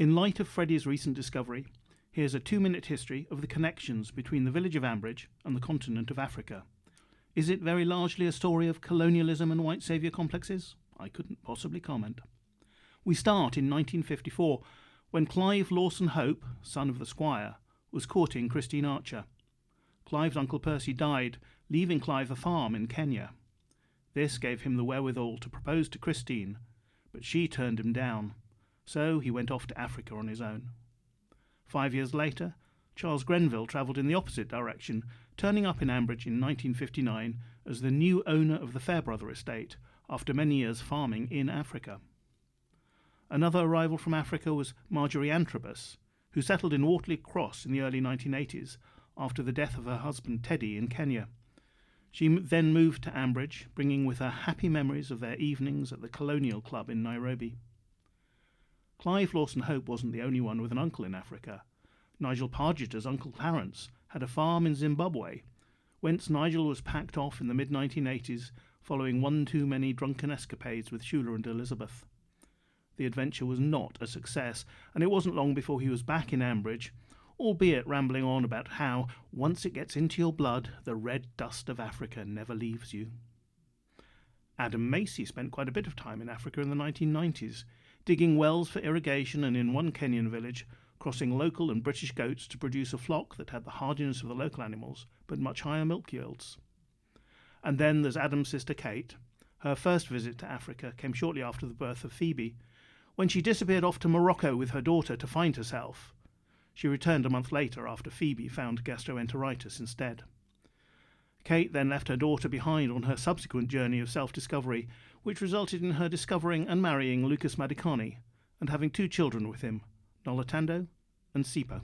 In light of Freddie's recent discovery, here's a 2-minute history of the connections between the village of Ambridge and the continent of Africa. Is it very largely a story of colonialism and white saviour complexes? I couldn't possibly comment. We start in 1954, when Clive Lawson Hope, son of the Squire, was courting Christine Archer. Clive's Uncle Percy died, leaving Clive a farm in Kenya. This gave him the wherewithal to propose to Christine, but she turned him down, so he went off to Africa on his own. 5 years later, Charles Grenville travelled in the opposite direction, turning up in Ambridge in 1959 as the new owner of the Fairbrother estate, after many years farming in Africa. Another arrival from Africa was Marjorie Antrobus, who settled in Wortley Cross in the early 1980s after the death of her husband Teddy in Kenya. She then moved to Ambridge, bringing with her happy memories of their evenings at the Colonial Club in Nairobi. Clive Lawson Hope wasn't the only one with an uncle in Africa. Nigel Pargeter's Uncle Clarence had a farm in Zimbabwe, whence Nigel was packed off in the mid-1980s following one too many drunken escapades with Shula and Elizabeth. The adventure was not a success, and it wasn't long before he was back in Ambridge, albeit rambling on about how, once it gets into your blood, the red dust of Africa never leaves you. Adam Macy spent quite a bit of time in Africa in the 1990s, digging wells for irrigation and in one Kenyan village, crossing local and British goats to produce a flock that had the hardiness of the local animals, but much higher milk yields. And then there's Adam's sister Kate. Her first visit to Africa came shortly after the birth of Phoebe, when she disappeared off to Morocco with her daughter to find herself. She returned a month later after Phoebe found gastroenteritis instead. Kate then left her daughter behind on her subsequent journey of self-discovery, which resulted in her discovering and marrying Lucas Madikani, and having 2 children with him, Nolatando and Sipo.